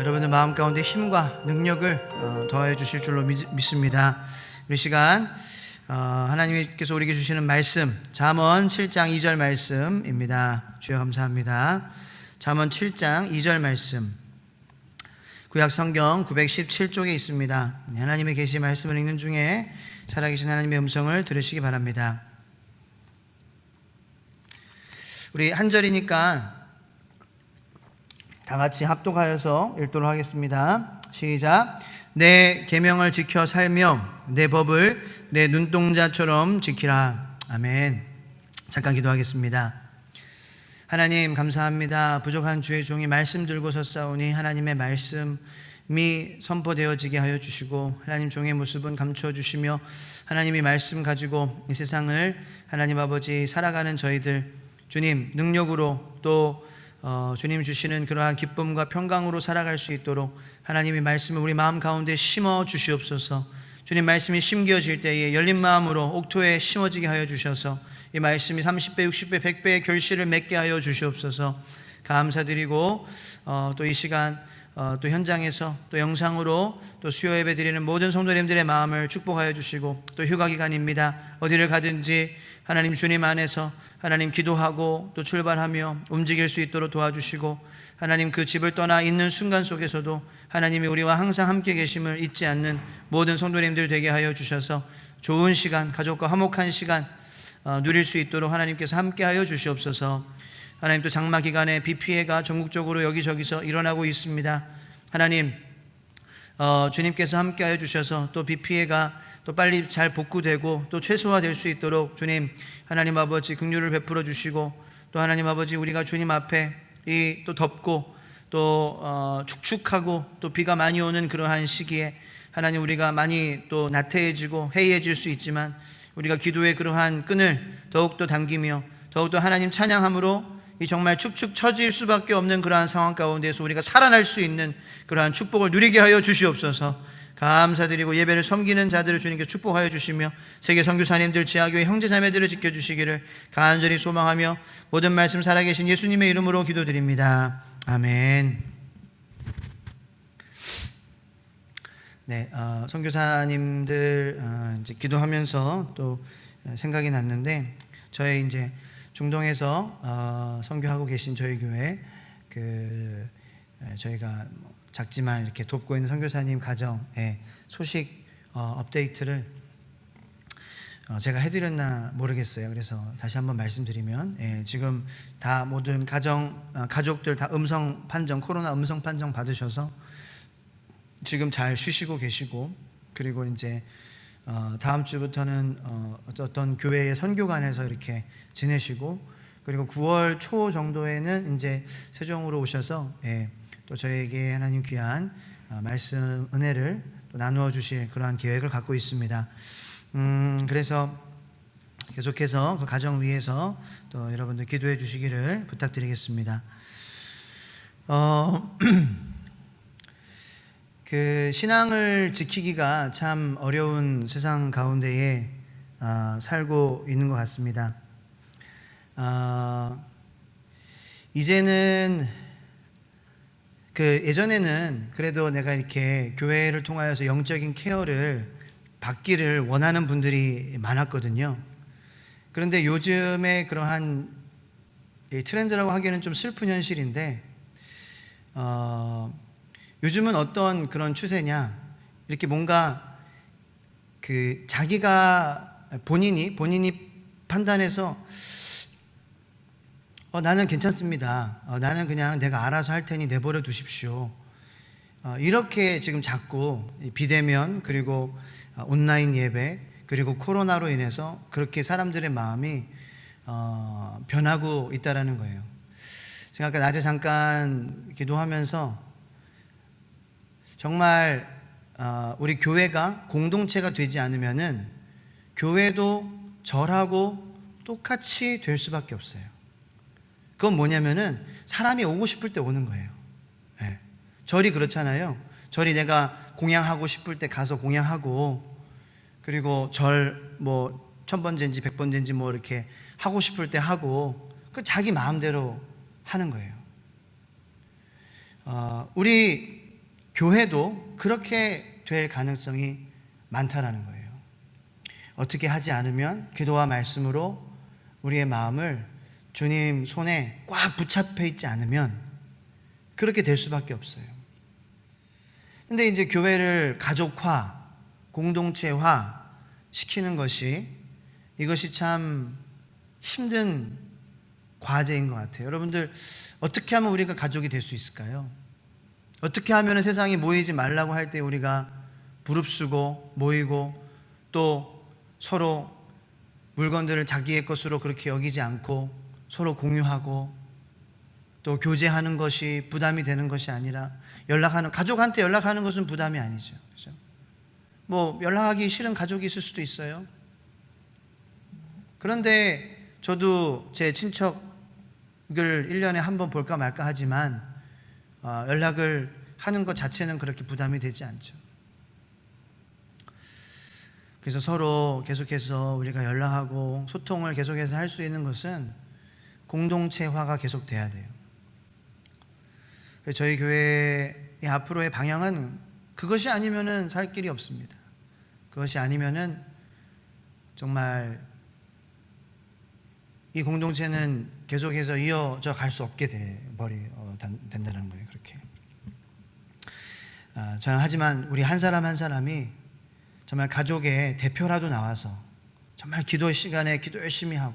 여러분들 마음 가운데 힘과 능력을 더해 주실 줄로 믿습니다. 우리 시간 하나님께서 우리에게 주시는 말씀, 잠언 7장 2절 말씀입니다. 주여 감사합니다. 잠언 7장 2절 말씀, 구약 성경 917쪽에 있습니다. 하나님의 계시 말씀을 읽는 중에 살아계신 하나님의 음성을 들으시기 바랍니다. 우리 한 절이니까 다 같이 합독하여서 읽도록 하겠습니다. 시작. 내 계명을 지켜 살며 내 법을 내 눈동자처럼 지키라. 아멘. 잠깐 기도하겠습니다. 하나님 감사합니다. 부족한 주의 종이 말씀 들고 섰사오니 하나님의 말씀이 선포되어지게 하여 주시고 하나님 종의 모습은 감추어 주시며 하나님이 말씀 가지고 이 세상을 하나님 아버지 살아가는 저희들 주님 능력으로 또 주님 주시는 그러한 기쁨과 평강으로 살아갈 수 있도록 하나님의 말씀을 우리 마음 가운데 심어 주시옵소서. 주님 말씀이 심겨질 때에 열린 마음으로 옥토에 심어지게 하여 주셔서 이 말씀이 30배, 60배, 100배의 결실을 맺게 하여 주시옵소서. 감사드리고 또 이 시간 또 현장에서 또 영상으로 또 수요 예배 드리는 모든 성도님들의 마음을 축복하여 주시고 또 휴가 기간입니다. 어디를 가든지 하나님 주님 안에서 하나님 기도하고 또 출발하며 움직일 수 있도록 도와주시고 하나님 그 집을 떠나 있는 순간 속에서도 하나님이 우리와 항상 함께 계심을 잊지 않는 모든 성도님들 되게 하여 주셔서 좋은 시간, 가족과 화목한 시간 누릴 수 있도록 하나님께서 함께 하여 주시옵소서. 하나님 또 장마 기간에 비 피해가 전국적으로 여기저기서 일어나고 있습니다. 하나님 주님께서 함께 하여 주셔서 또 비 피해가 또 빨리 잘 복구되고 또 최소화될 수 있도록 주님 하나님 아버지 긍휼을 베풀어 주시고 또 하나님 아버지 우리가 주님 앞에 이 또 덥고 또 축축하고 또 비가 많이 오는 그러한 시기에 하나님 우리가 많이 또 나태해지고 해이해질 수 있지만 우리가 기도의 그러한 끈을 더욱더 당기며 더욱더 하나님 찬양함으로 이 정말 축축 처질 수밖에 없는 그러한 상황 가운데서 우리가 살아날 수 있는 그러한 축복을 누리게 하여 주시옵소서. 감사드리고 예배를 섬기는 자들을 주님께 축복하여 주시며 세계 선교사님들, 지하교회 형제자매들을 지켜주시기를 간절히 소망하며 모든 말씀 살아계신 예수님의 이름으로 기도드립니다. 아멘. 네, 선교사님들 이제 기도하면서 또 생각이 났는데 저희 이제 중동에서 선교하고 계신 저희 교회 저희가 작지만 이렇게 돕고 있는 선교사님 가정의 소식 업데이트를 제가 해드렸나 모르겠어요. 그래서 다시 한번 말씀드리면 지금 다 모든 가족들 다 음성 판정, 코로나 음성 판정 받으셔서 지금 잘 쉬시고 계시고 그리고 이제 다음 주부터는 어떤 교회의 선교관에서 이렇게 지내시고 그리고 9월 초 정도에는 이제 세종으로 오셔서 또 저에게 하나님 귀한 말씀 은혜를 또 나누어 주실 그러한 계획을 갖고 있습니다. 그래서 계속해서 그 가정 위해서 또 여러분들 기도해 주시기를 부탁드리겠습니다. 그 신앙을 지키기가 참 어려운 세상 가운데에 살고 있는 것 같습니다. 이제는 예전에는 그래도 내가 이렇게 교회를 통하여서 영적인 케어를 받기를 원하는 분들이 많았거든요. 그런데 요즘에 그러한 트렌드라고 하기에는 좀 슬픈 현실인데 요즘은 어떤 그런 추세냐, 이렇게 뭔가 자기가 본인이 판단해서 나는 괜찮습니다. 나는 그냥 내가 알아서 할 테니 내버려 두십시오. 이렇게 지금 자꾸 비대면 그리고 온라인 예배 그리고 코로나로 인해서 그렇게 사람들의 마음이 변하고 있다라는 거예요. 제가 아까 낮에 잠깐 기도하면서 정말 우리 교회가 공동체가 되지 않으면은 교회도 절하고 똑같이 될 수밖에 없어요. 그건 뭐냐면은 사람이 오고 싶을 때 오는 거예요. 네. 절이 그렇잖아요. 절이 내가 공양하고 싶을 때 가서 공양하고 그리고 절 1000번째인지 100번째인지 이렇게 하고 싶을 때 하고 그 자기 마음대로 하는 거예요. 우리 교회도 그렇게 될 가능성이 많다라는 거예요. 어떻게 하지 않으면 기도와 말씀으로 우리의 마음을 주님 손에 꽉 붙잡혀 있지 않으면 그렇게 될 수밖에 없어요. 근데 이제 교회를 가족화, 공동체화 시키는 이것이 참 힘든 과제인 것 같아요. 여러분들, 어떻게 하면 우리가 가족이 될 수 있을까요? 어떻게 하면 세상이 모이지 말라고 할 때 우리가 부릅쓰고 모이고 또 서로 물건들을 자기의 것으로 그렇게 여기지 않고 서로 공유하고 또 교제하는 것이 부담이 되는 것이 아니라 가족한테 연락하는 것은 부담이 아니죠. 그렇죠? 뭐 연락하기 싫은 가족이 있을 수도 있어요. 그런데 저도 제 친척을 1년에 한 번 볼까 말까 하지만 연락을 하는 것 자체는 그렇게 부담이 되지 않죠. 그래서 서로 계속해서 우리가 연락하고 소통을 계속해서 할 수 있는 것은 공동체화가 계속돼야 돼요. 저희 교회의 앞으로의 방향은 그것이 아니면은 살 길이 없습니다. 그것이 아니면은 정말 이 공동체는 계속해서 이어져 갈 수 없게 된다는 거예요. 그렇게. 저는 하지만 우리 한 사람 한 사람이 정말 가족의 대표라도 나와서 정말 기도 시간에 기도 열심히 하고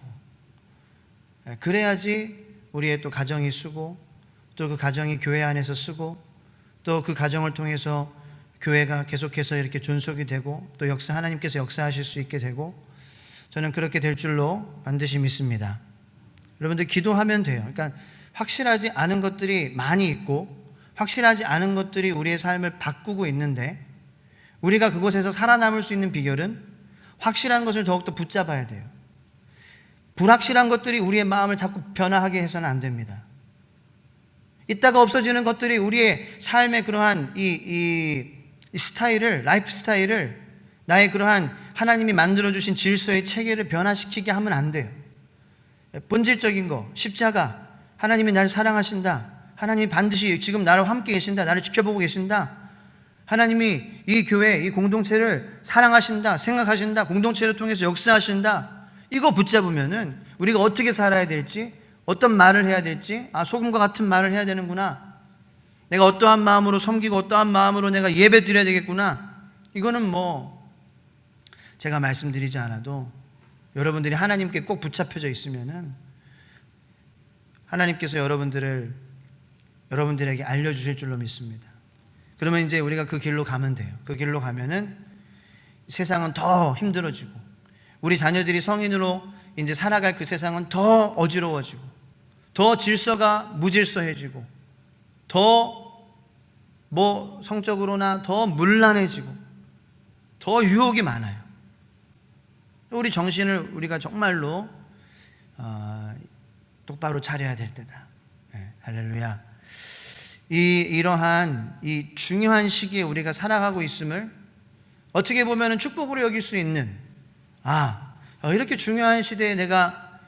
그래야지 우리의 또 가정이 쓰고 또 그 가정이 교회 안에서 쓰고 또 그 가정을 통해서 교회가 계속해서 이렇게 존속이 되고 또 하나님께서 역사하실 수 있게 되고 저는 그렇게 될 줄로 반드시 믿습니다. 여러분들 기도하면 돼요. 그러니까 확실하지 않은 것들이 많이 있고 확실하지 않은 것들이 우리의 삶을 바꾸고 있는데 우리가 그곳에서 살아남을 수 있는 비결은 확실한 것을 더욱더 붙잡아야 돼요. 불확실한 것들이 우리의 마음을 자꾸 변화하게 해서는 안 됩니다. 있다가 없어지는 것들이 우리의 삶의 그러한 이 라이프 스타일을 나의 그러한 하나님이 만들어주신 질서의 체계를 변화시키게 하면 안 돼요. 본질적인 거, 십자가, 하나님이 나를 사랑하신다. 하나님이 반드시 지금 나를 함께 계신다. 나를 지켜보고 계신다. 하나님이 이 교회, 이 공동체를 사랑하신다. 생각하신다. 공동체를 통해서 역사하신다. 이거 붙잡으면은 우리가 어떻게 살아야 될지, 어떤 말을 해야 될지, 소금과 같은 말을 해야 되는구나. 내가 어떠한 마음으로 섬기고 어떠한 마음으로 내가 예배 드려야 되겠구나. 이거는 제가 말씀드리지 않아도 여러분들이 하나님께 꼭 붙잡혀져 있으면은 하나님께서 여러분들에게 알려주실 줄로 믿습니다. 그러면 이제 우리가 그 길로 가면 돼요. 그 길로 가면은 세상은 더 힘들어지고 우리 자녀들이 성인으로 이제 살아갈 그 세상은 더 어지러워지고 더 질서가 무질서해지고 더 성적으로나 더 문란해지고 더 유혹이 많아요. 우리 정신을 우리가 정말로 똑바로 차려야 될 때다. 네, 할렐루야. 이러한 이 중요한 시기에 우리가 살아가고 있음을 어떻게 보면 축복으로 여길 수 있는 이렇게 중요한 시대에 내가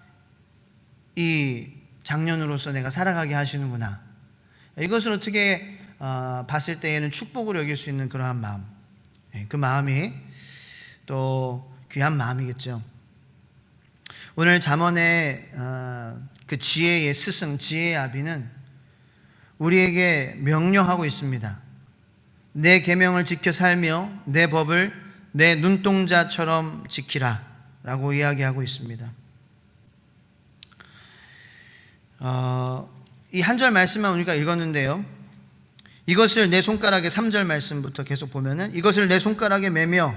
이 장년으로서 내가 살아가게 하시는구나. 이것을 어떻게 봤을 때에는 축복으로 여길 수 있는 그러한 마음, 그 마음이 또 귀한 마음이겠죠. 오늘 잠언의 그 지혜의 스승, 지혜의 아비는 우리에게 명령하고 있습니다. 내 계명을 지켜 살며 내 법을 내 눈동자처럼 지키라 라고 이야기하고 있습니다. 이 한 절 말씀만 우리가 읽었는데요, 이것을 내 손가락에 3절 말씀부터 계속 보면은 이것을 내 손가락에 매며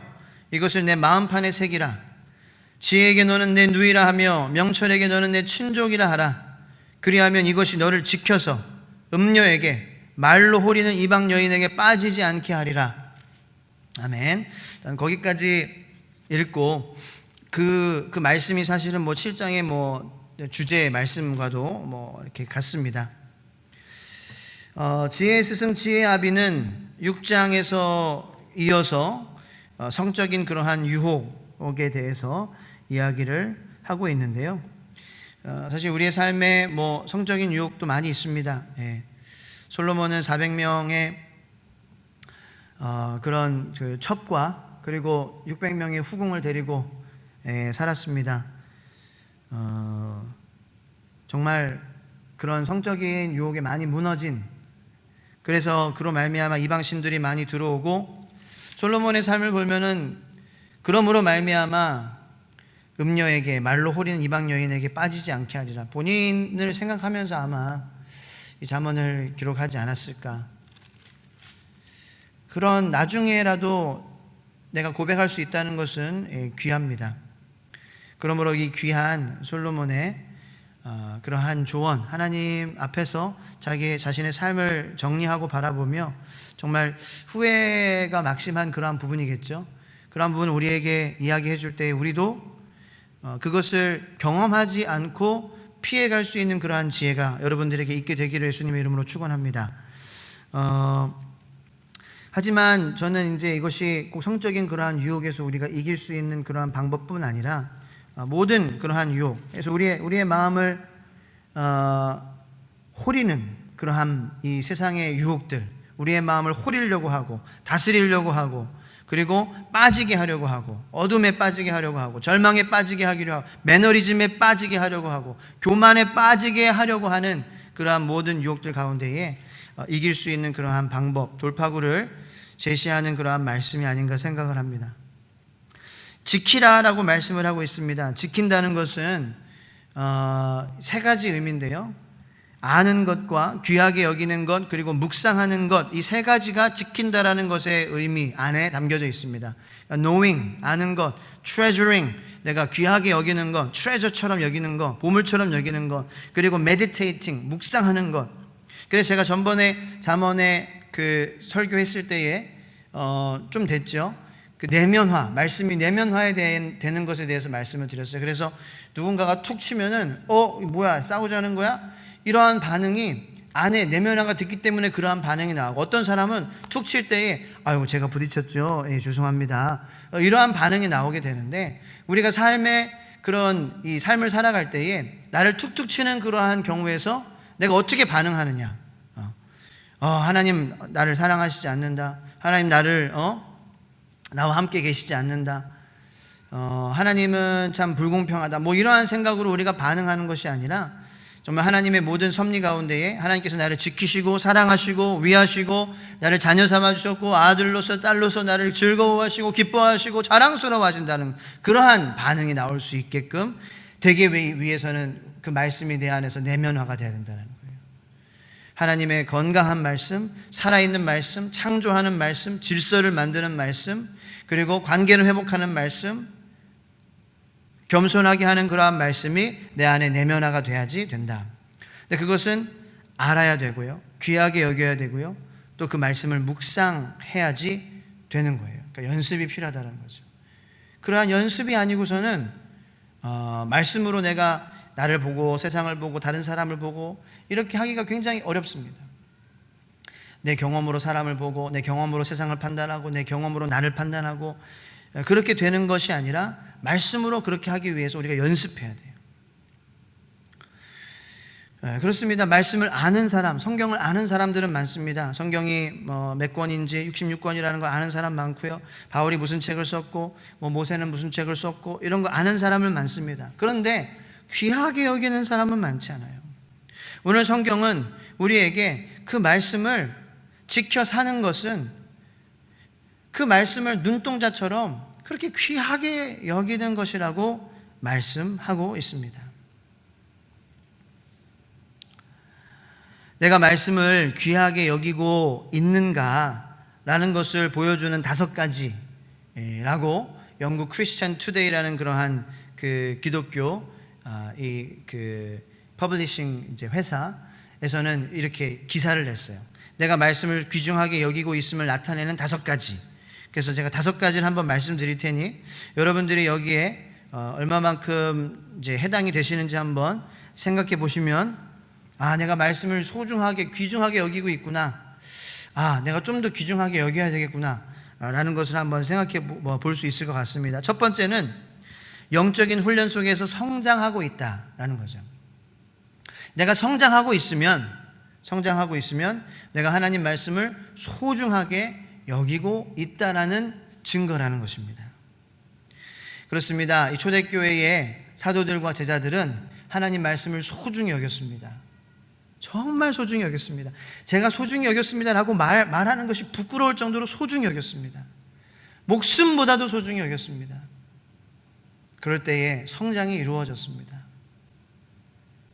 이것을 내 마음판에 새기라. 지혜에게 너는 내 누이라 하며 명철에게 너는 내 친족이라 하라. 그리하면 이것이 너를 지켜서 음녀에게 말로 호리는 이방 여인에게 빠지지 않게 하리라. 아멘. 일단 거기까지 읽고 그 말씀이 사실은 7장의 주제의 말씀과도 이렇게 같습니다. 지혜의 스승 지혜의 아비는 6장에서 이어서 성적인 그러한 유혹에 대해서 이야기를 하고 있는데요. 사실 우리의 삶에 성적인 유혹도 많이 있습니다. 솔로몬은 400명의 그런 그 첩과 그리고 600명의 후궁을 데리고 살았습니다. 정말 그런 성적인 유혹에 많이 무너진, 그래서 그로 말미암아 이방 신들이 많이 들어오고, 솔로몬의 삶을 보면은 그러므로 말미암아 음녀에게, 말로 호리는 이방 여인에게 빠지지 않게 하리라, 본인을 생각하면서 아마 이 잠언을 기록하지 않았을까. 그런 나중에라도 내가 고백할 수 있다는 것은 귀합니다. 그러므로 이 귀한 솔로몬의 그러한 조언, 하나님 앞에서 자기 자신의 삶을 정리하고 바라보며 정말 후회가 막심한 그러한 부분이겠죠. 그러한 부분을 우리에게 이야기해 줄 때 우리도 그것을 경험하지 않고 피해갈 수 있는 그러한 지혜가 여러분들에게 있게 되기를 예수님의 이름으로 축원합니다. 하지만 저는 이제 이것이 꼭 성적인 그러한 유혹에서 우리가 이길 수 있는 그러한 방법뿐 아니라 모든 그러한 유혹, 그래서 우리의 마음을 호리는 그러한 이 세상의 유혹들, 우리의 마음을 호리려고 하고 다스리려고 하고, 그리고 빠지게 하려고 하고, 어둠에 빠지게 하려고 하고, 절망에 빠지게 하기로 하고, 매너리즘에 빠지게 하려고 하고, 교만에 빠지게 하려고 하는 그러한 모든 유혹들 가운데에 이길 수 있는 그러한 방법, 돌파구를 제시하는 그러한 말씀이 아닌가 생각을 합니다. 지키라라고 말씀을 하고 있습니다. 지킨다는 것은 세 가지 의미인데요, 아는 것과 귀하게 여기는 것, 그리고 묵상하는 것, 이 세 가지가 지킨다라는 것의 의미 안에 담겨져 있습니다. knowing, 아는 것, treasuring, 내가 귀하게 여기는 것, treasure처럼 여기는 것, 보물처럼 여기는 것, 그리고 meditating, 묵상하는 것. 그래서 제가 전번에 잠언에 그 설교했을 때에 좀 됐죠. 그 내면화, 말씀이 내면화에 되는 것에 대해서 말씀을 드렸어요. 그래서 누군가가 툭 치면은 뭐야, 싸우자는 거야? 이러한 반응이 안에 내면화가 됐기 때문에 그러한 반응이 나오고, 어떤 사람은 툭 칠 때에 아유 제가 부딪혔죠, 죄송합니다, 이러한 반응이 나오게 되는데, 우리가 삶의 그런 이 삶을 살아갈 때에 나를 툭툭 치는 그러한 경우에서 내가 어떻게 반응하느냐. 하나님 나를 사랑하시지 않는다, 하나님 나를 나와 함께 계시지 않는다, 하나님은 참 불공평하다, 뭐 이러한 생각으로 우리가 반응하는 것이 아니라, 정말 하나님의 모든 섭리 가운데에 하나님께서 나를 지키시고 사랑하시고 위하시고 나를 자녀 삼아주셨고 아들로서 딸로서 나를 즐거워하시고 기뻐하시고 자랑스러워하신다는 그러한 반응이 나올 수 있게끔 되기 위해서는 그 말씀이 내 안에서 내면화가 되어야 된다는 거예요. 하나님의 건강한 말씀, 살아있는 말씀, 창조하는 말씀, 질서를 만드는 말씀, 그리고 관계를 회복하는 말씀, 겸손하게 하는 그러한 말씀이 내 안에 내면화가 돼야지 된다. 근데 그것은 알아야 되고요, 귀하게 여겨야 되고요, 또 그 말씀을 묵상해야지 되는 거예요. 그러니까 연습이 필요하다는 거죠. 그러한 연습이 아니고서는 말씀으로 내가 나를 보고 세상을 보고 다른 사람을 보고 이렇게 하기가 굉장히 어렵습니다. 내 경험으로 사람을 보고 내 경험으로 세상을 판단하고 내 경험으로 나를 판단하고 그렇게 되는 것이 아니라 말씀으로 그렇게 하기 위해서 우리가 연습해야 돼요. 그렇습니다. 말씀을 아는 사람, 성경을 아는 사람들은 많습니다. 성경이 몇 권인지 66권이라는 거 아는 사람 많고요, 바울이 무슨 책을 썼고 모세는 무슨 책을 썼고 이런 거 아는 사람은 많습니다. 그런데 귀하게 여기는 사람은 많지 않아요. 오늘 성경은 우리에게 그 말씀을 지켜 사는 것은 그 말씀을 눈동자처럼 그렇게 귀하게 여기는 것이라고 말씀하고 있습니다. 내가 말씀을 귀하게 여기고 있는가라는 것을 보여주는 5가지라고 영국 크리스천 투데이라는 그러한 그 기독교 그 퍼블리싱 이제 회사에서는 이렇게 기사를 냈어요. 내가 말씀을 귀중하게 여기고 있음을 나타내는 5가지. 그래서 제가 5가지를 한번 말씀드릴 테니 여러분들이 여기에 얼마만큼 이제 해당이 되시는지 한번 생각해 보시면, 내가 말씀을 소중하게 귀중하게 여기고 있구나, 내가 좀 더 귀중하게 여겨야 되겠구나 라는 것을 한번 생각해 볼 수 있을 것 같습니다. 첫 번째는 영적인 훈련 속에서 성장하고 있다라는 거죠. 내가 성장하고 있으면 내가 하나님 말씀을 소중하게 여기고 있다라는 증거라는 것입니다. 그렇습니다. 이 초대교회의 사도들과 제자들은 하나님 말씀을 소중히 여겼습니다. 정말 소중히 여겼습니다. 제가 소중히 여겼습니다라고 말하는 것이 부끄러울 정도로 소중히 여겼습니다. 목숨보다도 소중히 여겼습니다. 그럴 때에 성장이 이루어졌습니다.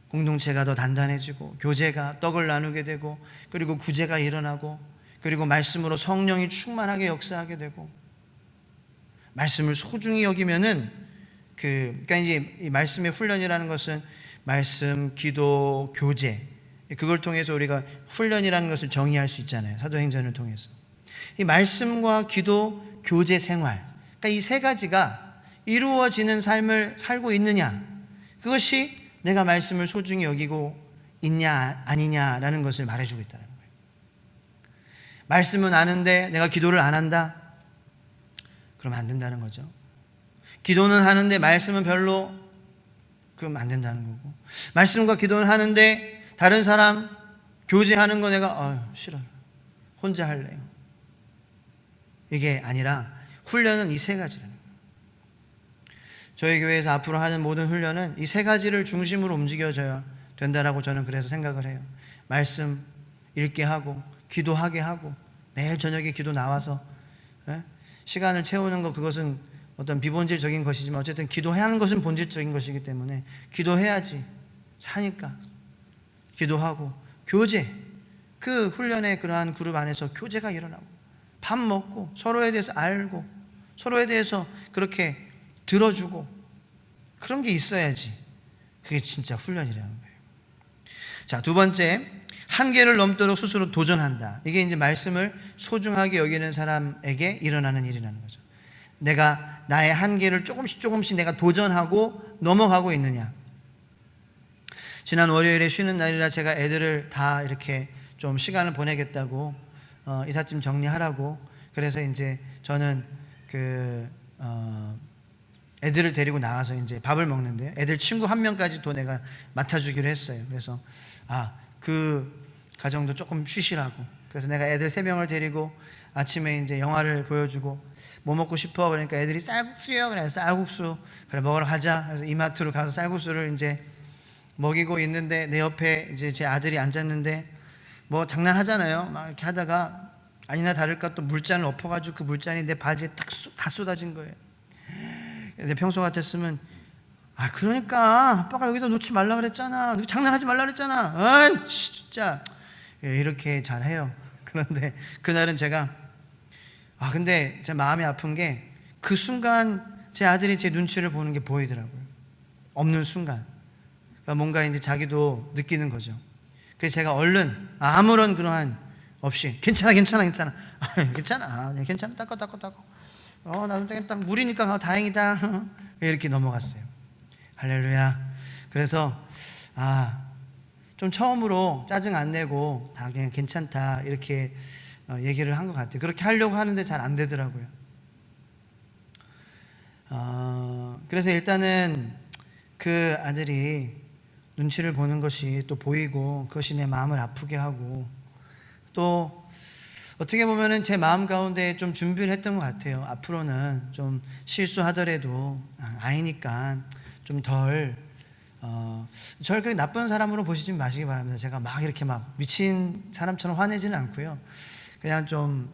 공동체가 더 단단해지고 교제가 떡을 나누게 되고 그리고 구제가 일어나고 그리고 말씀으로 성령이 충만하게 역사하게 되고 말씀을 소중히 여기면은 그러니까 이제 이 말씀의 훈련이라는 것은 말씀, 기도, 교제 그걸 통해서 우리가 훈련이라는 것을 정의할 수 있잖아요. 사도행전을 통해서 이 말씀과 기도, 교제, 생활 그러니까 이 세 가지가 이루어지는 삶을 살고 있느냐 그것이 내가 말씀을 소중히 여기고 있냐 아니냐라는 것을 말해주고 있다는 거예요. 말씀은 아는데 내가 기도를 안 한다? 그러면 안 된다는 거죠. 기도는 하는데 말씀은 별로 그러면 안 된다는 거고 말씀과 기도는 하는데 다른 사람 교제하는 거 내가 싫어요. 혼자 할래요. 이게 아니라 훈련은 이 세 가지라는 거예요. 저희 교회에서 앞으로 하는 모든 훈련은 이 세 가지를 중심으로 움직여져야 된다라고 저는 그래서 생각을 해요. 말씀 읽게 하고 기도하게 하고 매일 저녁에 기도 나와서 시간을 채우는 거 그것은 어떤 비본질적인 것이지만 어쨌든 기도해야 하는 것은 본질적인 것이기 때문에 기도해야지 사니까 기도하고 교제 그 훈련의 그러한 그룹 안에서 교제가 일어나고 밥 먹고 서로에 대해서 알고 서로에 대해서 그렇게 들어주고 그런 게 있어야지 그게 진짜 훈련이라는 거예요. 자, 두 번째 한계를 넘도록 스스로 도전한다. 이게 이제 말씀을 소중하게 여기는 사람에게 일어나는 일이라는 거죠. 내가 나의 한계를 조금씩 내가 도전하고 넘어가고 있느냐. 지난 월요일에 쉬는 날이라 제가 애들을 다 이렇게 좀 시간을 보내겠다고 이삿짐 정리하라고 그래서 이제 저는 애들을 데리고 나와서 이제 밥을 먹는데 애들 친구 한 명까지도 내가 맡아주기로 했어요. 그래서 그 가정도 조금 쉬시라고. 그래서 내가 애들 3명을 데리고 아침에 이제 영화를 보여주고 뭐 먹고 싶어 그러니까 애들이 쌀국수요. 그래서 쌀국수 그래 먹으러 가자. 그래서 이마트로 가서 쌀국수를 이제 먹이고 있는데 내 옆에 이제 제 아들이 앉았는데 뭐 장난하잖아요. 막 이렇게 하다가 아니나 다를까 또 물잔을 엎어가지고 그 물잔이 내 바지에 다 쏟아진 거예요. 내 평소 같았으면 그러니까 아빠가 여기다 놓지 말라 그랬잖아. 장난하지 말라 그랬잖아. 아이 진짜 이렇게 잘해요. 그런데 그날은 제가 근데 제 마음이 아픈 게 그 순간 제 아들이 제 눈치를 보는 게 보이더라고요. 없는 순간 그러니까 뭔가 이제 자기도 느끼는 거죠. 그래서 제가 얼른 아무런 그러한 없이 괜찮아 닦아 나도 딱 물이니까 다행이다 이렇게 넘어갔어요. 할렐루야. 그래서 좀 처음으로 짜증 안 내고 다 그냥 괜찮다 이렇게 얘기를 한 것 같아요. 그렇게 하려고 하는데 잘 안 되더라고요. 그래서 일단은 그 아들이 눈치를 보는 것이 또 보이고 그것이 내 마음을 아프게 하고 또 어떻게 보면은 제 마음 가운데 좀 준비를 했던 것 같아요. 앞으로는 좀 실수하더라도 아이니까 좀 덜 저를 그렇게 나쁜 사람으로 보시지 마시기 바랍니다. 제가 막 이렇게 막 미친 사람처럼 화내지는 않고요. 그냥 좀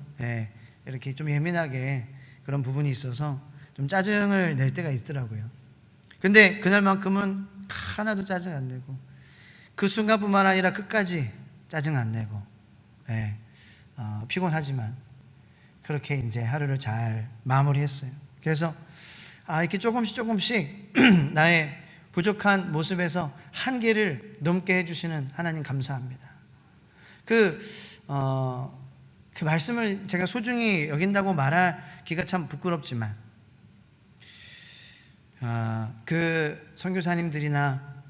이렇게 좀 예민하게 그런 부분이 있어서 좀 짜증을 낼 때가 있더라고요. 근데 그날만큼은 하나도 짜증 안 내고 그 순간뿐만 아니라 끝까지 짜증 안 내고 피곤하지만 그렇게 이제 하루를 잘 마무리했어요. 그래서 이렇게 조금씩 나의 부족한 모습에서 한계를 넘게 해주시는 하나님 감사합니다. 그 말씀을 제가 소중히 여긴다고 말하기가 참 부끄럽지만 그 선교사님들이나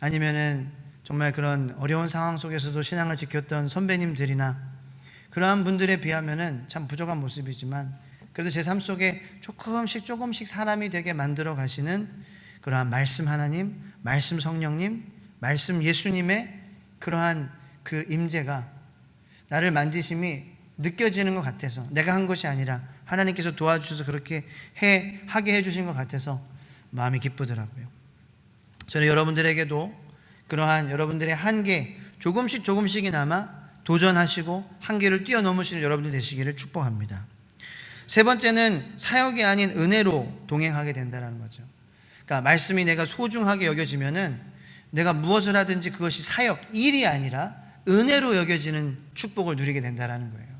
아니면은 정말 그런 어려운 상황 속에서도 신앙을 지켰던 선배님들이나 그러한 분들에 비하면은 참 부족한 모습이지만 그래도 제 삶 속에 조금씩 사람이 되게 만들어 가시는 그러한 말씀 하나님, 말씀 성령님, 말씀 예수님의 그러한 그 임재가 나를 만지심이 느껴지는 것 같아서, 내가 한 것이 아니라 하나님께서 도와주셔서 그렇게 하게 해주신 것 같아서 마음이 기쁘더라고요. 저는 여러분들에게도 그러한 여러분들의 한계 조금씩이나마 도전하시고 한계를 뛰어넘으시는 여러분들 되시기를 축복합니다. 세 번째는 사역이 아닌 은혜로 동행하게 된다는 거죠. 그러니까 말씀이 내가 소중하게 여겨지면은 내가 무엇을 하든지 그것이 사역, 일이 아니라 은혜로 여겨지는 축복을 누리게 된다는 거예요.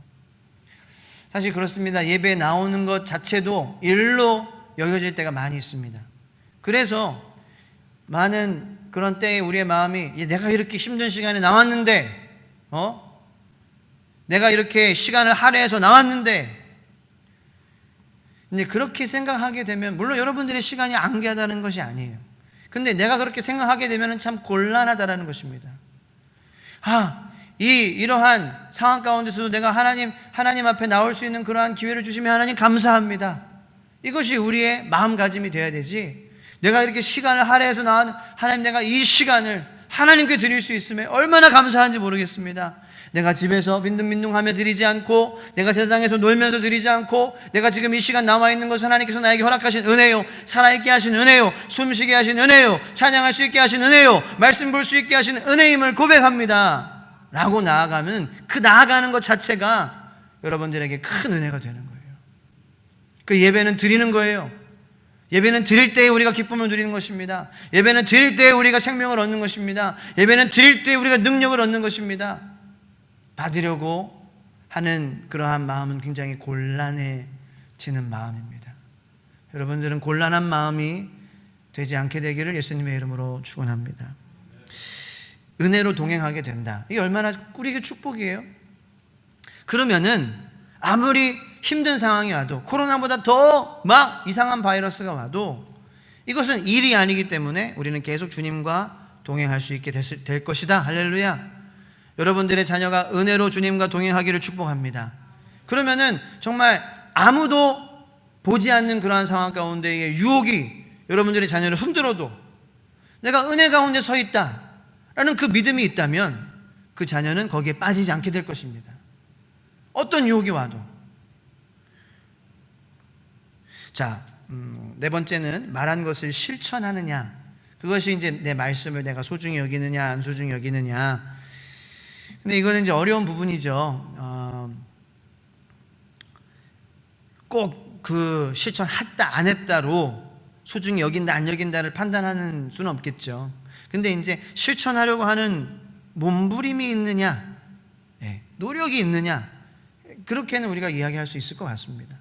사실 그렇습니다. 예배에 나오는 것 자체도 일로 여겨질 때가 많이 있습니다. 그래서 많은 그런 때에 우리의 마음이, 내가 이렇게 힘든 시간에 나왔는데, 내가 이렇게 시간을 할애해서 나왔는데, 근데 그렇게 생각하게 되면, 물론 여러분들의 시간이 안귀하다는 것이 아니에요. 근데 내가 그렇게 생각하게 되면 참 곤란하다라는 것입니다. 이러한 상황 가운데서도 내가 하나님 앞에 나올 수 있는 그러한 기회를 주시면 하나님 감사합니다. 이것이 우리의 마음가짐이 되어야 되지, 내가 이렇게 시간을 할애해서 나온 하나님, 내가 이 시간을 하나님께 드릴 수 있음에 얼마나 감사한지 모르겠습니다. 내가 집에서 빈둥빈둥하며 드리지 않고, 내가 세상에서 놀면서 드리지 않고, 내가 지금 이 시간 나와 있는 것은 하나님께서 나에게 허락하신 은혜요, 살아있게 하신 은혜요, 숨쉬게 하신 은혜요, 찬양할 수 있게 하신 은혜요, 말씀 볼 수 있게 하신 은혜임을 고백합니다 라고 나아가면, 그 나아가는 것 자체가 여러분들에게 큰 은혜가 되는 거예요. 그 예배는 드리는 거예요. 예배는 드릴 때에 우리가 기쁨을 누리는 것입니다. 예배는 드릴 때에 우리가 생명을 얻는 것입니다. 예배는 드릴 때에 우리가 능력을 얻는 것입니다. 받으려고 하는 그러한 마음은 굉장히 곤란해지는 마음입니다. 여러분들은 곤란한 마음이 되지 않게 되기를 예수님의 이름으로 축원합니다. 은혜로 동행하게 된다. 이게 얼마나 꿀이게 축복이에요. 그러면은 아무리 힘든 상황이 와도, 코로나보다 더 막 이상한 바이러스가 와도 이것은 일이 아니기 때문에 우리는 계속 주님과 동행할 수 있게 될 것이다. 할렐루야. 여러분들의 자녀가 은혜로 주님과 동행하기를 축복합니다. 그러면은 정말 아무도 보지 않는 그러한 상황 가운데의 유혹이 여러분들의 자녀를 흔들어도 내가 은혜 가운데 서 있다 라는 그 믿음이 있다면 그 자녀는 거기에 빠지지 않게 될 것입니다. 어떤 유혹이 와도. 자, 네 번째는 말한 것을 실천하느냐. 그것이 이제 내 말씀을 내가 소중히 여기느냐 안 소중히 여기느냐. 근데 이거는 이제 어려운 부분이죠. 꼭 그 실천했다 안 했다로 소중히 여긴다 안 여긴다를 판단하는 수는 없겠죠. 근데 이제 실천하려고 하는 몸부림이 있느냐, 노력이 있느냐, 그렇게는 우리가 이야기할 수 있을 것 같습니다.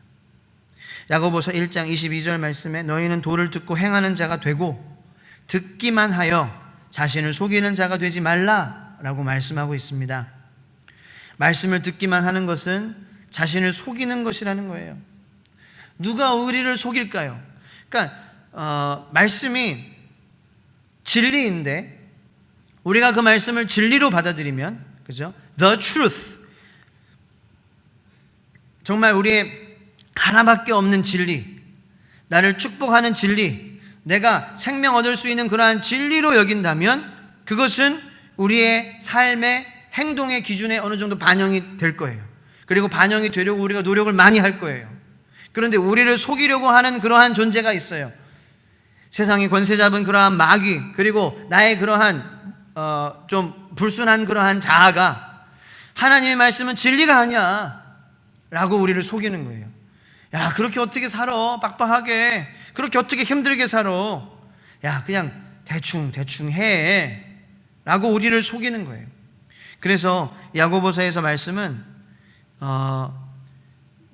야고보서 1장 22절 말씀에 너희는 도를 듣고 행하는 자가 되고 듣기만 하여 자신을 속이는 자가 되지 말라라고 말씀하고 있습니다. 말씀을 듣기만 하는 것은 자신을 속이는 것이라는 거예요. 누가 우리를 속일까요? 그러니까 말씀이 진리인데 우리가 그 말씀을 진리로 받아들이면, 그죠? The truth, 정말 우리의 하나밖에 없는 진리, 나를 축복하는 진리, 내가 생명 얻을 수 있는 그러한 진리로 여긴다면 그것은 우리의 삶의 행동의 기준에 어느 정도 반영이 될 거예요. 그리고 반영이 되려고 우리가 노력을 많이 할 거예요. 그런데 우리를 속이려고 하는 그러한 존재가 있어요. 세상의 권세 잡은 그러한 마귀, 그리고 나의 그러한 좀 불순한 그러한 자아가 하나님의 말씀은 진리가 아니야 라고 우리를 속이는 거예요. 야, 그렇게 어떻게 살아? 빡빡하게. 그렇게 어떻게 힘들게 살아? 야, 그냥 대충 해 라고 우리를 속이는 거예요. 그래서 야고보서에서 말씀은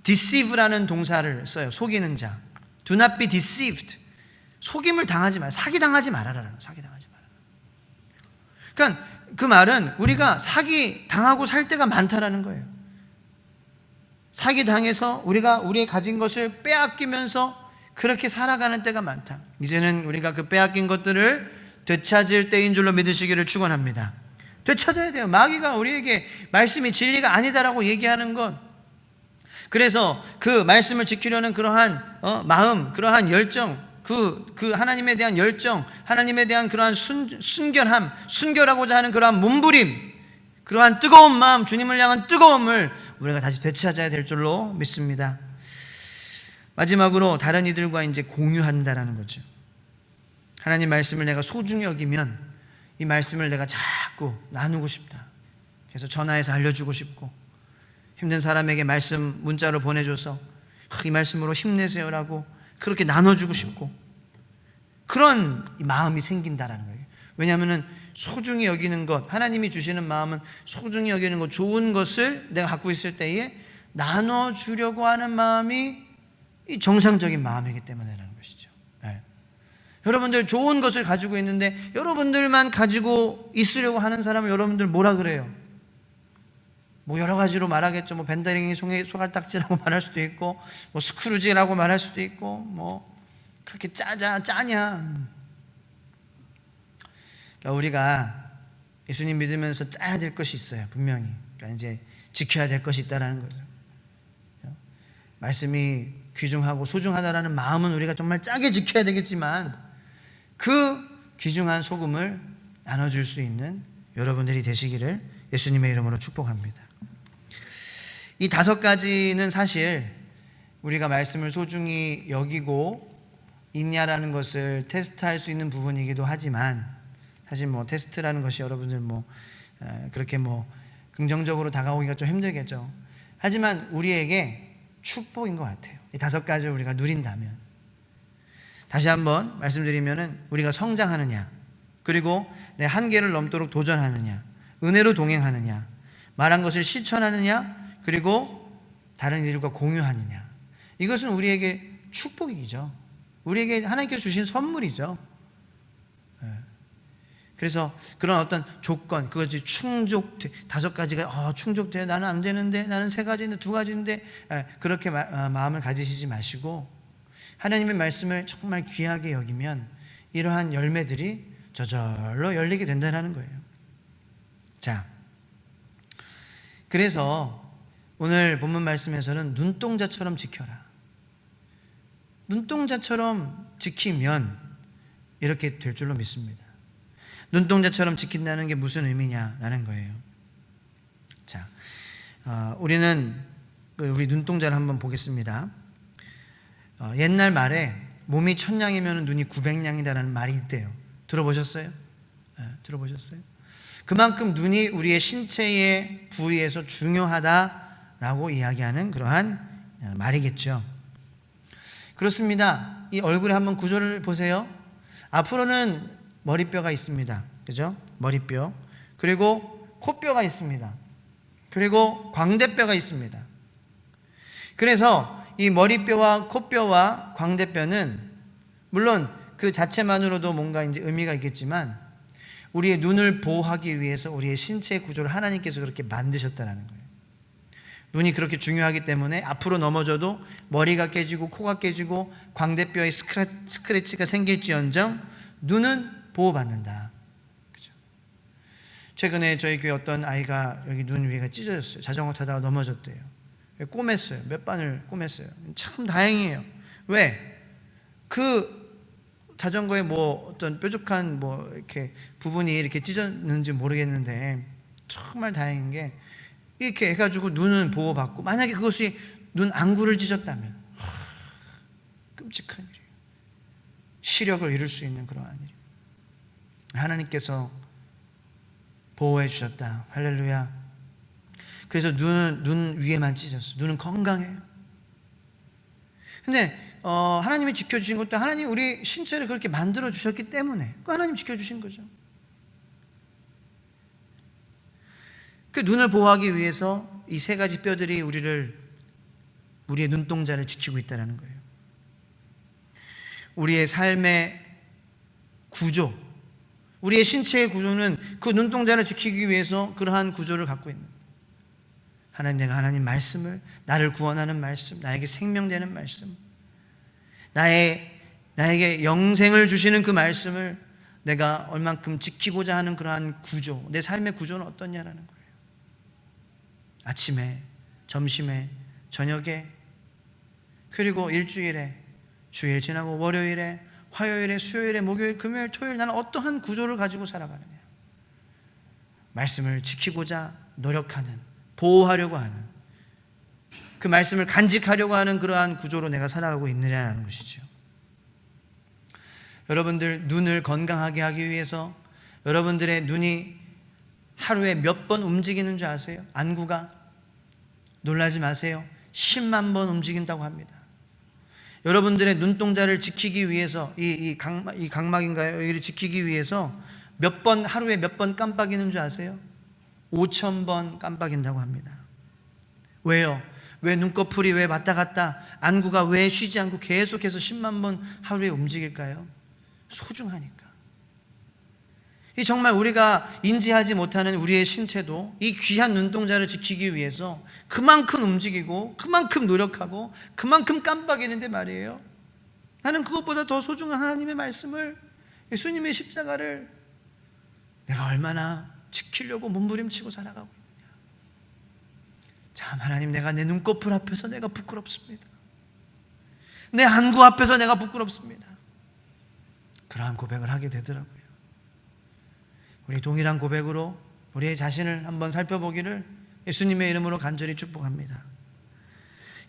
deceive라는 동사를 써요. 속이는 자. Do not be deceived. 속임을 당하지 마. 사기당하지 말아라. 사기당하지 말아라. 그러니까 그 말은 우리가 사기당하고 살 때가 많다라는 거예요. 사기당해서 우리가 우리의 가진 것을 빼앗기면서 그렇게 살아가는 때가 많다. 이제는 우리가 그 빼앗긴 것들을 되찾을 때인 줄로 믿으시기를 축원합니다. 되찾아야 돼요. 마귀가 우리에게 말씀이 진리가 아니다라고 얘기하는 것, 그래서 그 말씀을 지키려는 그러한 마음, 그러한 열정, 그 하나님에 대한 열정, 하나님에 대한 그러한 순결하고자 하는 그러한 몸부림, 그러한 뜨거운 마음, 주님을 향한 뜨거움을 우리가 다시 되찾아야 될 줄로 믿습니다. 마지막으로 다른 이들과 이제 공유한다라는 거죠. 하나님 말씀을 내가 소중히 여기면 이 말씀을 내가 자꾸 나누고 싶다. 그래서 전화해서 알려주고 싶고, 힘든 사람에게 말씀 문자로 보내줘서 이 말씀으로 힘내세요라고 그렇게 나눠주고 싶고, 그런 마음이 생긴다라는 거예요. 왜냐하면 소중히 여기는 것, 하나님이 주시는 마음은 소중히 여기는 것, 좋은 것을 내가 갖고 있을 때에 나눠주려고 하는 마음이 이 정상적인 마음이기 때문에라는 것이죠. 네. 여러분들 좋은 것을 가지고 있는데 여러분들만 가지고 있으려고 하는 사람을 여러분들 뭐라 그래요? 뭐 여러 가지로 말하겠죠. 뭐 벤더링이 소갈딱지라고 말할 수도 있고, 뭐 스크루지라고 말할 수도 있고, 뭐 그렇게 짜냐. 그러니까 우리가 예수님 믿으면서 짜야 될 것이 있어요. 분명히. 그러니까 이제 지켜야 될 것이 있다라는 거죠. 말씀이 귀중하고 소중하다라는 마음은 우리가 정말 짜게 지켜야 되겠지만, 그 귀중한 소금을 나눠줄 수 있는 여러분들이 되시기를 예수님의 이름으로 축복합니다. 이 5가지는 사실 우리가 말씀을 소중히 여기고 있냐라는 것을 테스트할 수 있는 부분이기도 하지만, 사실 뭐 테스트라는 것이 여러분들 그렇게 긍정적으로 다가오기가 좀 힘들겠죠. 하지만 우리에게 축복인 것 같아요. 이 5가지를 우리가 누린다면. 다시 한번 말씀드리면은, 우리가 성장하느냐, 그리고 내 한계를 넘도록 도전하느냐, 은혜로 동행하느냐, 말한 것을 실천하느냐, 그리고 다른 이들과 공유하느냐, 이것은 우리에게 축복이죠. 우리에게 하나님께서 주신 선물이죠. 그래서 그런 어떤 조건, 그것이 5가지가 충족돼요. 나는 안 되는데, 나는 3가지인데, 2가지인데, 그렇게 마음을 가지시지 마시고, 하나님의 말씀을 정말 귀하게 여기면 이러한 열매들이 저절로 열리게 된다는 거예요. 자, 그래서 오늘 본문 말씀에서는 눈동자처럼 지켜라. 눈동자처럼 지키면 이렇게 될 줄로 믿습니다. 눈동자처럼 지킨다는 게 무슨 의미냐라는 거예요. 자, 우리는 우리 눈동자를 한번 보겠습니다. 옛날 말에 몸이 1000냥이면 눈이 900냥이다라는 말이 있대요. 들어보셨어요? 들어보셨어요? 그만큼 눈이 우리의 신체의 부위에서 중요하다라고 이야기하는 그러한 말이겠죠. 그렇습니다. 이 얼굴에 한번 구조를 보세요. 앞으로는 머리뼈가 있습니다. 그죠? 머리뼈. 그리고 코뼈가 있습니다. 그리고 광대뼈가 있습니다. 그래서 이 머리뼈와 코뼈와 광대뼈는 물론 그 자체만으로도 뭔가 이제 의미가 있겠지만, 우리의 눈을 보호하기 위해서 우리의 신체의 구조를 하나님께서 그렇게 만드셨다는 거예요. 눈이 그렇게 중요하기 때문에 앞으로 넘어져도 머리가 깨지고 코가 깨지고 광대뼈에 스크래치가 생길지언정 눈은 보호받는다. 그죠? 최근에 저희 교회 어떤 아이가 여기 눈 위가 찢어졌어요. 자전거 타다가 넘어졌대요. 꼬맸어요. 몇 반을 꼬맸어요. 참 다행이에요. 왜? 그 자전거에 어떤 뾰족한 이렇게 부분이 이렇게 찢어졌는지 모르겠는데, 정말 다행인 게 이렇게 해가지고 눈은 보호받고, 만약에 그것이 눈 안구를 찢었다면 끔찍한 일이에요. 시력을 잃을 수 있는 그러한 일이에요. 하나님께서 보호해 주셨다. 할렐루야. 그래서 눈 위에만 찢었어요. 눈은 건강해요. 근데 하나님이 지켜주신 것도, 하나님 우리 신체를 그렇게 만들어 주셨기 때문에 그 하나님 지켜주신 거죠. 그 눈을 보호하기 위해서 이 3가지 뼈들이 우리의 눈동자를 지키고 있다는 거예요. 우리의 삶의 구조, 우리의 신체의 구조는 그 눈동자를 지키기 위해서 그러한 구조를 갖고 있는 거예요. 하나님, 내가 하나님 말씀을, 나를 구원하는 말씀, 나에게 생명되는 말씀, 나에게 영생을 주시는 그 말씀을 내가 얼만큼 지키고자 하는 그러한 구조, 내 삶의 구조는 어떠냐라는 거예요. 아침에, 점심에, 저녁에, 그리고 일주일에, 주일 지나고 월요일에, 화요일에, 수요일에, 목요일, 금요일, 토요일, 나는 어떠한 구조를 가지고 살아가느냐. 말씀을 지키고자 노력하는, 보호하려고 하는 그 말씀을 간직하려고 하는 그러한 구조로 내가 살아가고 있느냐는 것이죠. 여러분들 눈을 건강하게 하기 위해서 여러분들의 눈이 하루에 몇 번 움직이는 줄 아세요? 안구가? 놀라지 마세요. 10만 번 움직인다고 합니다. 여러분들의 눈동자를 지키기 위해서 이 각막인가요? 여기를 지키기 위해서 하루에 몇 번 깜빡이는 줄 아세요? 5,000번 깜빡인다고 합니다. 왜요? 왜 눈꺼풀이 왜 왔다 갔다, 안구가 왜 쉬지 않고 계속해서 10만 번 하루에 움직일까요? 소중하니까. 이 정말 우리가 인지하지 못하는 우리의 신체도 이 귀한 눈동자를 지키기 위해서 그만큼 움직이고 그만큼 노력하고 그만큼 깜빡이는데 말이에요. 나는 그것보다 더 소중한 하나님의 말씀을, 예수님의 십자가를 내가 얼마나 지키려고 몸부림치고 살아가고 있느냐. 참 하나님, 내가 내 눈꺼풀 앞에서 내가 부끄럽습니다. 내 안구 앞에서 내가 부끄럽습니다. 그러한 고백을 하게 되더라고요. 우리 동일한 고백으로 우리의 자신을 한번 살펴보기를 예수님의 이름으로 간절히 축복합니다.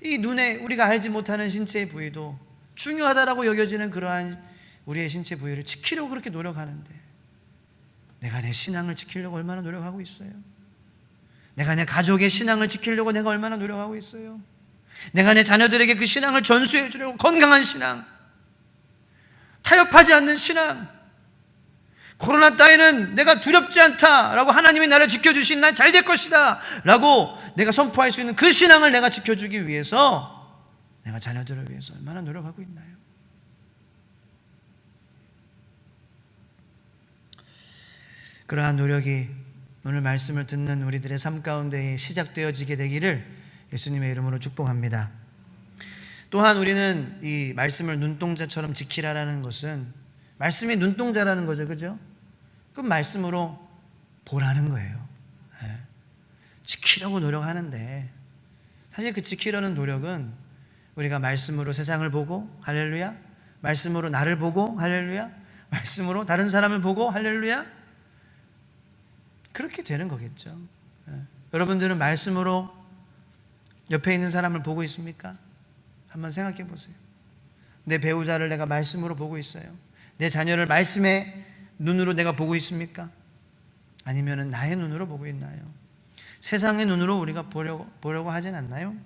이 눈에 우리가 알지 못하는 신체의 부위도 중요하다라고 여겨지는 그러한 우리의 신체 부위를 지키려고 그렇게 노력하는데, 내가 내 신앙을 지키려고 얼마나 노력하고 있어요? 내가 내 가족의 신앙을 지키려고 내가 얼마나 노력하고 있어요? 내가 내 자녀들에게 그 신앙을 전수해 주려고, 건강한 신앙, 타협하지 않는 신앙, 코로나 따위는 내가 두렵지 않다라고 하나님이 나를 지켜주신, 난 잘 될 것이다 라고 내가 선포할 수 있는 그 신앙을 내가 지켜주기 위해서 내가 자녀들을 위해서 얼마나 노력하고 있나요? 그러한 노력이 오늘 말씀을 듣는 우리들의 삶 가운데 시작되어지게 되기를 예수님의 이름으로 축복합니다. 또한 우리는 이 말씀을 눈동자처럼 지키라라는 것은, 말씀이 눈동자라는 거죠, 그죠? 그럼 말씀으로 보라는 거예요. 지키려고 노력하는데, 사실 그 지키려는 노력은 우리가 말씀으로 세상을 보고 할렐루야, 말씀으로 나를 보고 할렐루야, 말씀으로 다른 사람을 보고 할렐루야, 그렇게 되는 거겠죠. 여러분들은 말씀으로 옆에 있는 사람을 보고 있습니까? 한번 생각해 보세요. 내 배우자를 내가 말씀으로 보고 있어요. 내 자녀를 말씀의 눈으로 내가 보고 있습니까? 아니면 나의 눈으로 보고 있나요? 세상의 눈으로 우리가 보려고 하진 않나요?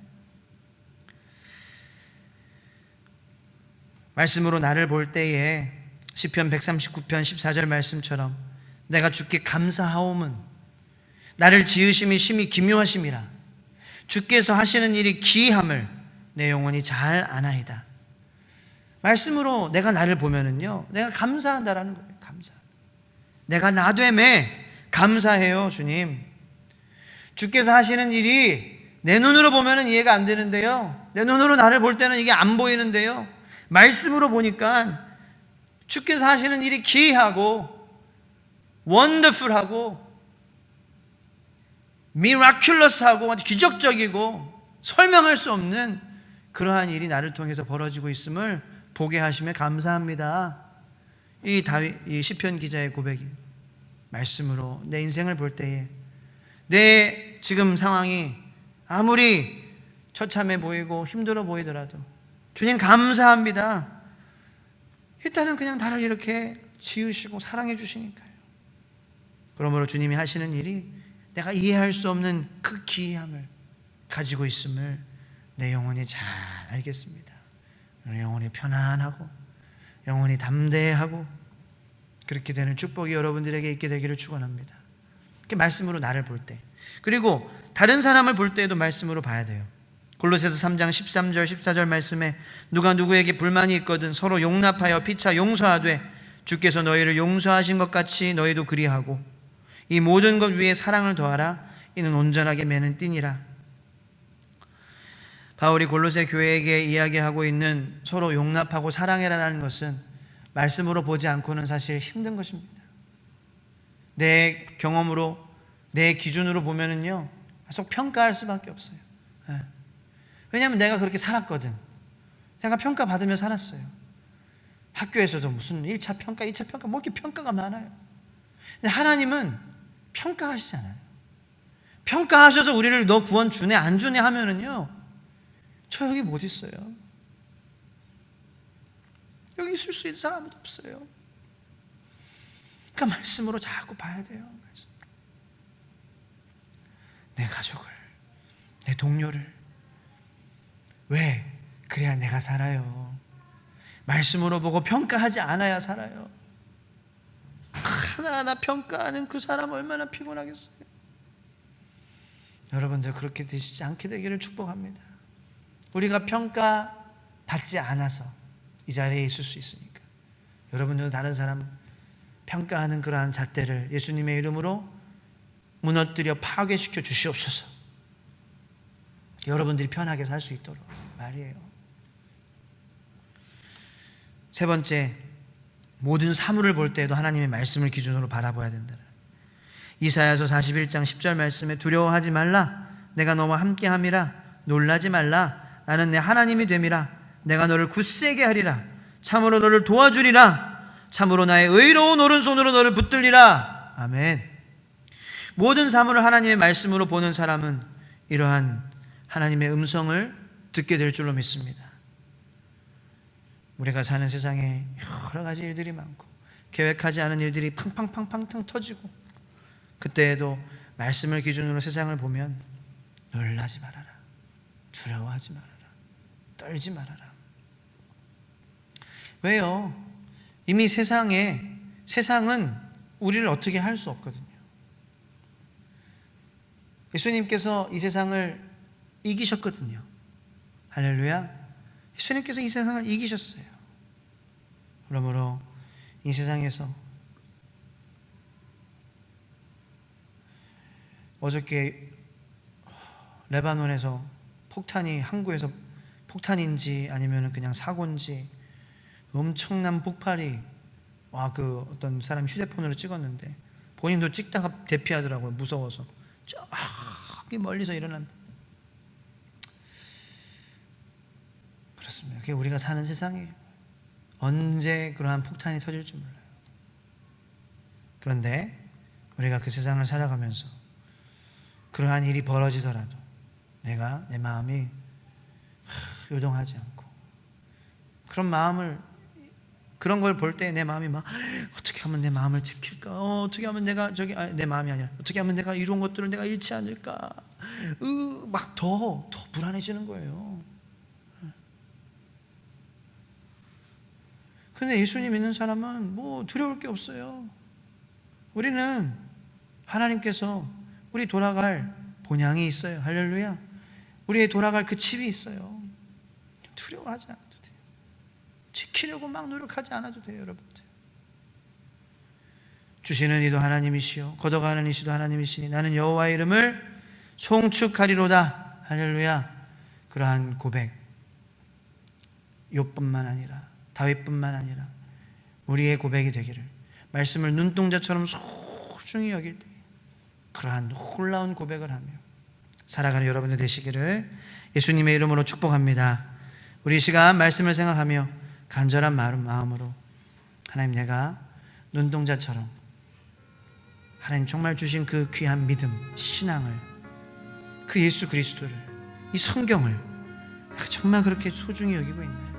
말씀으로 나를 볼 때에 시편 139편 14절 말씀처럼 내가 주께 감사하옴은 나를 지으심이 심히 기묘하심이라 주께서 하시는 일이 기이함을 내 영혼이 잘 아나이다. 말씀으로 내가 나를 보면은요, 내가 감사한다라는 거예요. 감사. 내가 나됨에 감사해요, 주님. 주께서 하시는 일이 내 눈으로 보면은 이해가 안 되는데요, 내 눈으로 나를 볼 때는 이게 안 보이는데요, 말씀으로 보니까 주께서 하시는 일이 기이하고 원더풀하고 미라큘러스하고 기적적이고 설명할 수 없는 그러한 일이 나를 통해서 벌어지고 있음을 보게 하심에 감사합니다. 이 시편 기자의 고백이 말씀으로 내 인생을 볼 때에 내 지금 상황이 아무리 처참해 보이고 힘들어 보이더라도 주님 감사합니다. 일단은 그냥 나를 이렇게 지으시고 사랑해 주시니까요. 그러므로 주님이 하시는 일이 내가 이해할 수 없는 그 기이함을 가지고 있음을 내 영혼이 잘 알겠습니다. 영혼이 편안하고 영혼이 담대하고 그렇게 되는 축복이 여러분들에게 있게 되기를 축원합니다. 이렇게 말씀으로 나를 볼 때, 그리고 다른 사람을 볼 때에도 말씀으로 봐야 돼요. 골로새서 3장 13절 14절 말씀에 누가 누구에게 불만이 있거든 서로 용납하여 피차 용서하되 주께서 너희를 용서하신 것 같이 너희도 그리하고 이 모든 것 위에 사랑을 더하라. 이는 온전하게 매는 띠니라. 바울이 골로새 교회에게 이야기하고 있는 서로 용납하고 사랑해라라는 것은 말씀으로 보지 않고는 사실 힘든 것입니다. 내 경험으로 내 기준으로 보면은요 계속 평가할 수밖에 없어요. 왜냐하면 내가 그렇게 살았거든. 내가 평가받으며 살았어요. 학교에서도 무슨 1차 평가, 2차 평가, 뭐 이렇게 평가가 많아요. 근데 하나님은 평가하시지 않아요. 평가하셔서 우리를 너 구원 주네 안 주네 하면은요 저 여기 못 있어요. 여기 있을 수 있는 사람 아무도 없어요. 그러니까 말씀으로 자꾸 봐야 돼요. 말씀으로. 내 가족을, 내 동료를. 왜? 그래야 내가 살아요. 말씀으로 보고 평가하지 않아야 살아요. 하나하나 평가하는 그 사람 얼마나 피곤하겠어요. 여러분들 그렇게 되시지 않게 되기를 축복합니다. 우리가 평가받지 않아서 이 자리에 있을 수 있으니까 여러분들도 다른 사람 평가하는 그러한 잣대를 예수님의 이름으로 무너뜨려 파괴시켜 주시옵소서. 여러분들이 편하게 살 수 있도록 말이에요. 세 번째, 모든 사물을 볼 때에도 하나님의 말씀을 기준으로 바라봐야 된다. 이사야서 41장 10절 말씀에 두려워하지 말라. 내가 너와 함께함이라. 놀라지 말라. 나는 내 하나님이 됨이라. 내가 너를 굳세게 하리라. 참으로 너를 도와주리라. 참으로 나의 의로운 오른손으로 너를 붙들리라. 아멘. 모든 사물을 하나님의 말씀으로 보는 사람은 이러한 하나님의 음성을 듣게 될 줄로 믿습니다. 우리가 사는 세상에 여러 가지 일들이 많고 계획하지 않은 일들이 팡팡팡팡 터지고 그때에도 말씀을 기준으로 세상을 보면 놀라지 말아라. 두려워하지 말아라. 떨지 말아라. 왜요? 이미 세상은 우리를 어떻게 할 수 없거든요. 예수님께서 이 세상을 이기셨거든요. 할렐루야. 예수님께서 이 세상을 이기셨어요. 그러므로 이 세상에서 어저께 레바논에서 폭탄이 항구에서 폭탄인지 아니면 그냥 사고인지 엄청난 폭발이 그 어떤 사람이 휴대폰으로 찍었는데 본인도 찍다가 대피하더라고요. 무서워서. 저기 멀리서 일어난. 그렇습니다. 그게 우리가 사는 세상이에요. 언제 그러한 폭탄이 터질지 몰라요. 그런데 우리가 그 세상을 살아가면서 그러한 일이 벌어지더라도 내 마음이 요동하지 않고 그런 걸 볼 때 내 마음이 막 어떻게 하면 내 마음을 지킬까? 어떻게 하면 내가 내 마음이 아니라 어떻게 하면 내가 이룬 것들을 내가 잃지 않을까? 막 더 불안해지는 거예요. 근데 예수님 믿는 사람은 뭐 두려울 게 없어요. 우리는 하나님께서 우리 돌아갈 본향이 있어요. 할렐루야. 우리의 돌아갈 그 칩이 있어요. 두려워하지 않아도 돼요. 지키려고 막 노력하지 않아도 돼요. 여러분들. 주시는 이도 하나님이시요 걷어가는 이시도 하나님이시니 나는 여호와의 이름을 송축하리로다. 할렐루야. 그러한 고백 욥뿐만 아니라 다윗뿐만 아니라 우리의 고백이 되기를, 말씀을 눈동자처럼 소중히 여길 때 그러한 놀라운 고백을 하며 살아가는 여러분들 되시기를 예수님의 이름으로 축복합니다. 우리 이 시간 말씀을 생각하며 간절한 마음으로 하나님, 내가 눈동자처럼 하나님 정말 주신 그 귀한 믿음, 신앙을, 그 예수 그리스도를, 이 성경을 내가 정말 그렇게 소중히 여기고 있나요?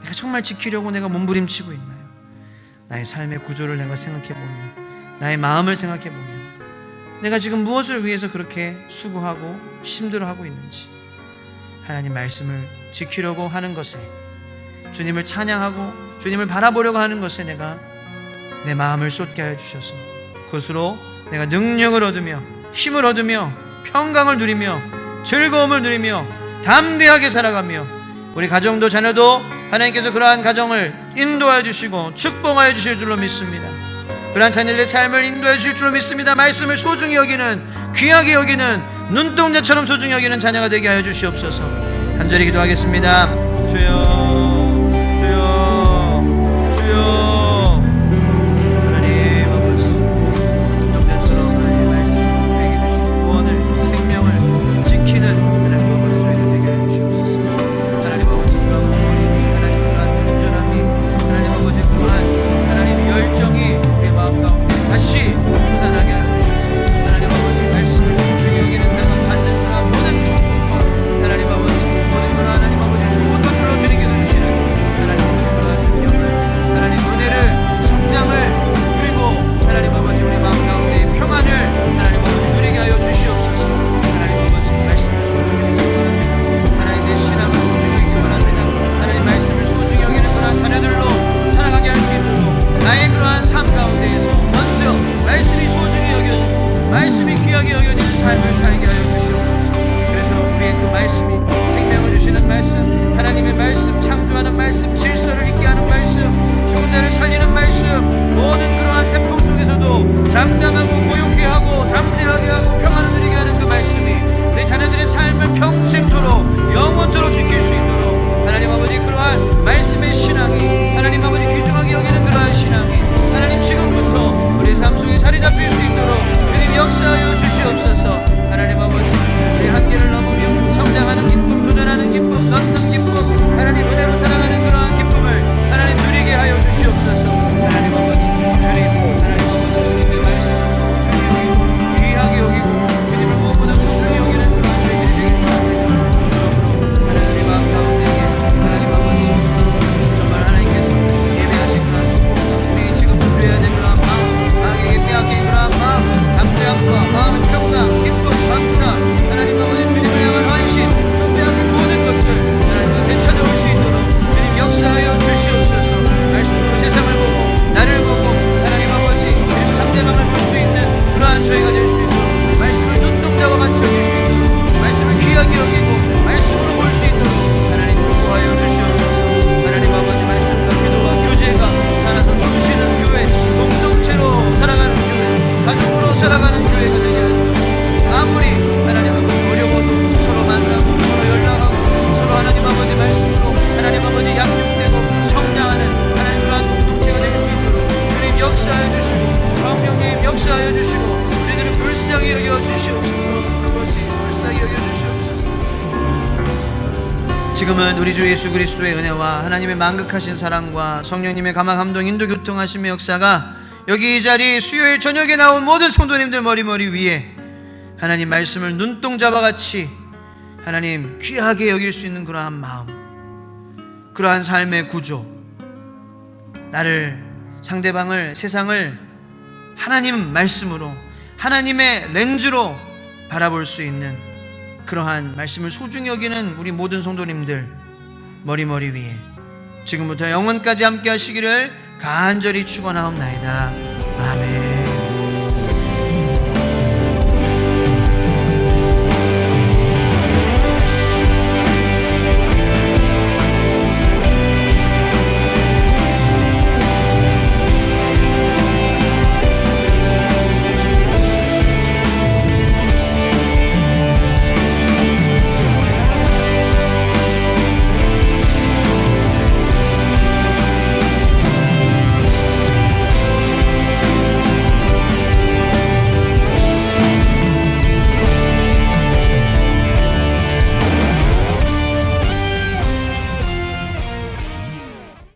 내가 정말 지키려고 내가 몸부림치고 있나요? 나의 삶의 구조를 내가 생각해보며, 나의 마음을 생각해보며 내가 지금 무엇을 위해서 그렇게 수고하고 힘들어하고 있는지, 하나님 말씀을 지키려고 하는 것에, 주님을 찬양하고 주님을 바라보려고 하는 것에 내가 내 마음을 쏟게 하여 주셔서 그것으로 내가 능력을 얻으며 힘을 얻으며 평강을 누리며 즐거움을 누리며 담대하게 살아가며 우리 가정도 자녀도 하나님께서 그러한 가정을 인도하여 주시고 축복하여 주실 줄로 믿습니다. 그러한 자녀들의 삶을 인도해 주실 줄로 믿습니다. 말씀을 소중히 여기는, 귀하게 여기는, 눈동자처럼 소중히 여기는 자녀가 되게 하여 주시옵소서. 간절히 기도하겠습니다. 주여, 주여, 주여. 하나님 아버지, 눈동자처럼 하나님의 말씀을 고백해 주시고 구원을, 생명을 지키는 하나님 아버지 저희를 되게 하여 주시옵소서. 하나님 아버지 그러한 어머님이, 하나님 그러한 간절함이, 하나님 아버지 그러한 하나님 열정이 우리의 마음 가운데 다시 솟아나게 하여 주시옵소서. 하나님 아버지 말씀을 소중히 여기는 자가 받는 그러한 모든 축복과 하나님 아버지 모든 그러한 지금은 우리 주 예수 그리스도의 은혜와 하나님의 만극하신 사랑과 성령님의 감화 감동 인도 교통하심의 역사가 여기 이 자리 수요일 저녁에 나온 모든 성도님들 머리 위에 하나님 말씀을 눈동자와같이 하나님 귀하게 여길 수 있는 그러한 마음, 그러한 삶의 구조, 나를, 상대방을, 세상을 하나님 말씀으로, 하나님의 렌즈로 바라볼 수 있는 그러한 말씀을 소중히 여기는 우리 모든 성도님들 머리 위에 지금부터 영원까지 함께 하시기를 간절히 축원하옵나이다. 아멘.